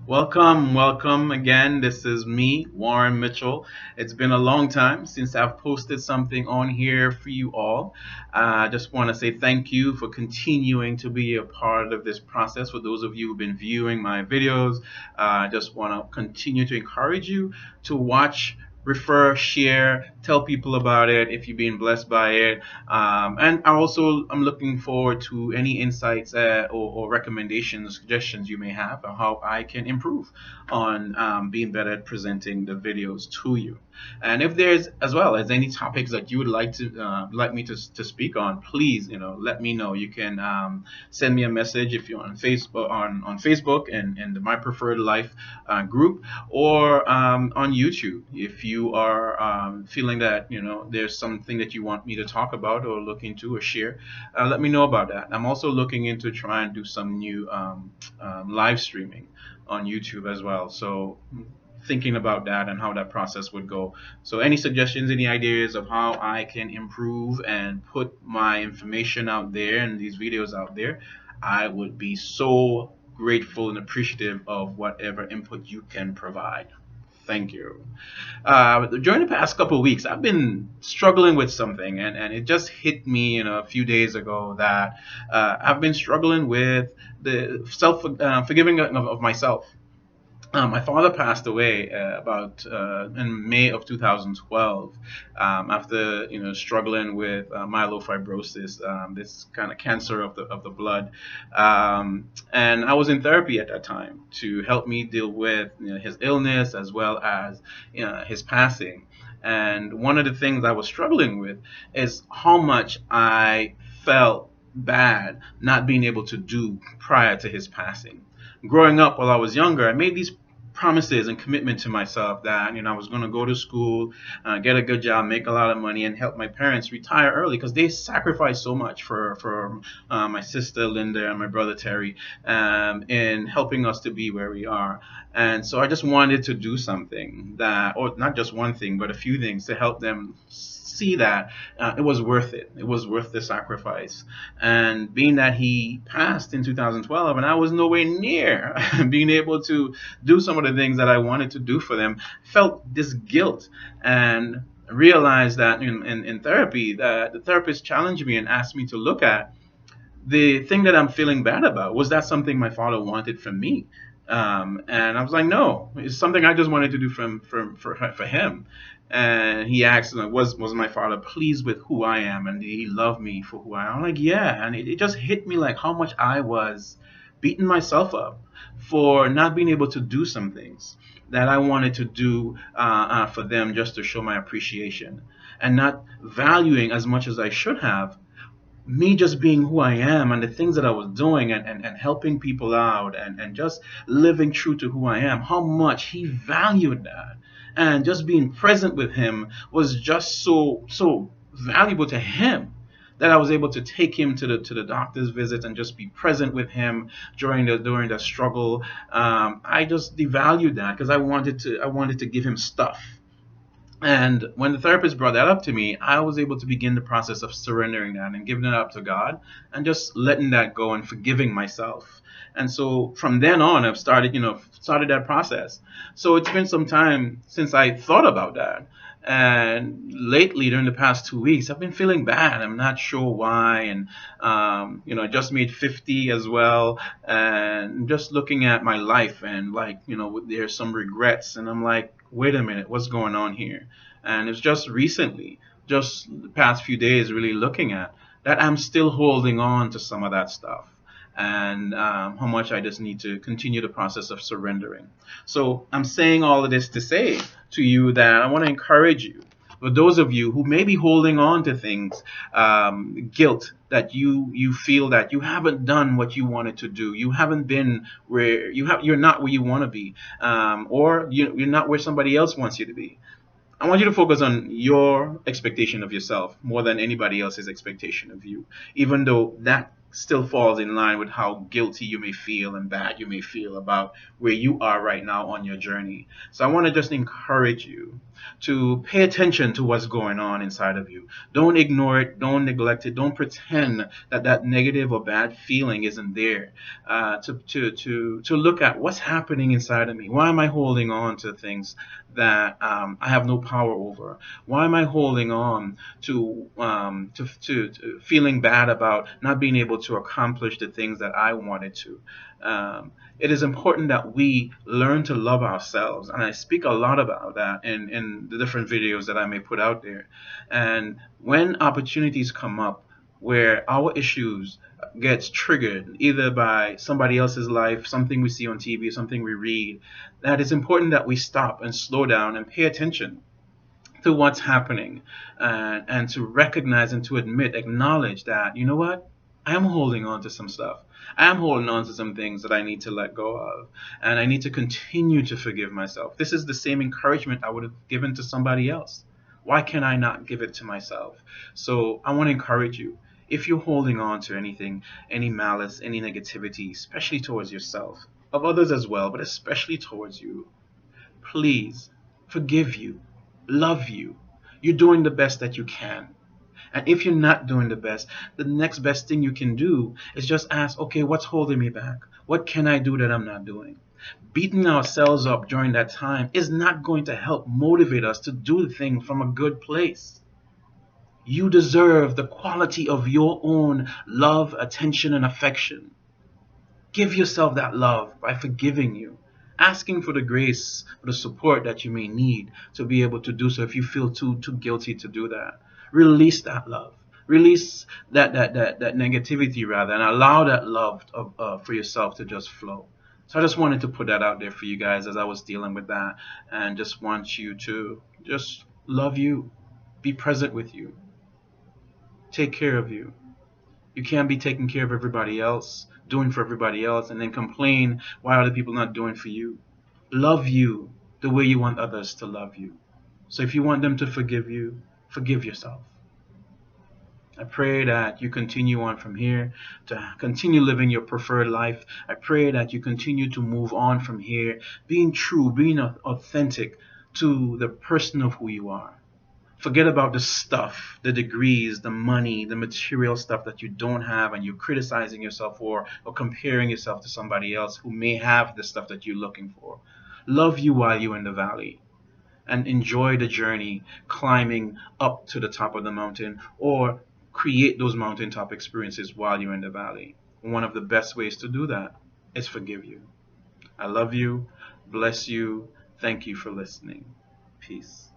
Welcome again. This is me, Warren Mitchell. It's been a long time since I've posted something on here for you all. I just want to say thank you for continuing to be a part of this process. For those of you who've been viewing my videos, I just want to continue to encourage you to watch, refer, share, tell people about it if you've been blessed by it. And I'm looking forward to any insights or recommendations, suggestions you may have on how I can improve on being better at presenting the videos to you. And if there's as well as any topics that you would like me to speak on, please let me know. You can send me a message if you're on Facebook and the My Preferred Life group, or on YouTube if you are feeling that there's something that you want me to talk about or look into or share. Let me know about that. I'm also looking into trying to do some new live streaming on YouTube as well. So thinking about that and how that process would go. So any suggestions, any ideas of how I can improve and put my information out there and these videos out there, I would be so grateful and appreciative of whatever input you can provide. Thank you. During the past couple of weeks, I've been struggling with something, and it just hit me, a few days ago that I've been struggling with the self forgiving of myself. My father passed away about in May of 2012 after struggling with myelofibrosis, this kind of cancer of the blood, and I was in therapy at that time to help me deal with his illness as well as his passing. And one of the things I was struggling with is how much I felt bad not being able to do prior to his passing. Growing up while I was younger, I made these promises and commitment to myself that I was going to go to school, get a good job, make a lot of money, and help my parents retire early because they sacrificed so much for my sister Linda and my brother Terry in helping us to be where we are. And so I just wanted to do something that, or not just one thing, but a few things to help them see that it was worth it. It was worth the sacrifice. And being that he passed in 2012 and I was nowhere near being able to do some of the things that I wanted to do for them, felt this guilt and realized that in therapy that the therapist challenged me and asked me to look at the thing that I'm feeling bad about. Was that something my father wanted from me? And I was like, no, it's something I just wanted to do for him. And he asked, was my father pleased with who I am, and did he love me for who I am? I'm like, yeah. And it just hit me like how much I was beating myself up for not being able to do some things that I wanted to do for them, just to show my appreciation, and not valuing as much as I should have me just being who I am and the things that I was doing, and helping people out, and just living true to who I am, how much he valued that. And just being present with him was just so valuable to him that I was able to take him to the doctor's visit and just be present with him during the struggle. I just devalued that because I wanted to give him stuff. And when the therapist brought that up to me, I was able to begin the process of surrendering that and giving it up to God and just letting that go and forgiving myself. And so from then on, I've started that process. So it's been some time since I thought about that. And lately, during the past 2 weeks, I've been feeling bad. I'm not sure why. And, I just made 50 as well. And just looking at my life, and like, there's some regrets. And I'm like, wait a minute, what's going on here? And it's just recently, just the past few days, really looking at that I'm still holding on to some of that stuff, and how much I just need to continue the process of surrendering. So I'm saying all of this to say to you that I want to encourage you. For those of you who may be holding on to things, guilt that you feel that you haven't done what you wanted to do, you haven't been where you're not where you want to be, or you're not where somebody else wants you to be. I want you to focus on your expectation of yourself more than anybody else's expectation of you, even though that still falls in line with how guilty you may feel and bad you may feel about where you are right now on your journey. So I want to just encourage you to pay attention to what's going on inside of you. Don't ignore it. Don't neglect it. Don't pretend that that negative or bad feeling isn't there. To look at what's happening inside of me. Why am I holding on to things that I have no power over? Why am I holding on to feeling bad about not being able to accomplish the things that I wanted to? It is important that we learn to love ourselves, and I speak a lot about that in the different videos that I may put out there. And when opportunities come up where our issues gets triggered either by somebody else's life, something we see on TV, something we read, that it's important that we stop and slow down and pay attention to what's happening, and to recognize and to admit, acknowledge that, you know what? I am holding on to some stuff. I am holding on to some things that I need to let go of. And I need to continue to forgive myself. This is the same encouragement I would have given to somebody else. Why can I not give it to myself? So I want to encourage you. If you're holding on to anything, any malice, any negativity, especially towards yourself, of others as well, but especially towards you, please forgive you, love you. You're doing the best that you can. And if you're not doing the best, the next best thing you can do is just ask, okay, what's holding me back? What can I do that I'm not doing? Beating ourselves up during that time is not going to help motivate us to do the thing from a good place. You deserve the quality of your own love, attention, and affection. Give yourself that love by forgiving you, asking for the grace, for the support that you may need to be able to do so if you feel too guilty to do that. Release that love. Release that negativity rather, and allow that love for yourself to just flow. So I just wanted to put that out there for you guys as I was dealing with that, and just want you to just love you, be present with you, take care of you. You can't be taking care of everybody else, doing for everybody else, and then complain why other people not doing for you. Love you the way you want others to love you. So if you want them to forgive you, forgive yourself. I pray that you continue on from here to continue living your preferred life. I pray that you continue to move on from here, being true, being authentic to the person of who you are. Forget about the stuff, the degrees, the money, the material stuff that you don't have and you're criticizing yourself for or comparing yourself to somebody else who may have the stuff that you're looking for. Love you while you're in the valley and enjoy the journey climbing up to the top of the mountain, or create those mountaintop experiences while you're in the valley. One of the best ways to do that is forgive you. I love you. Bless you. Thank you for listening. Peace.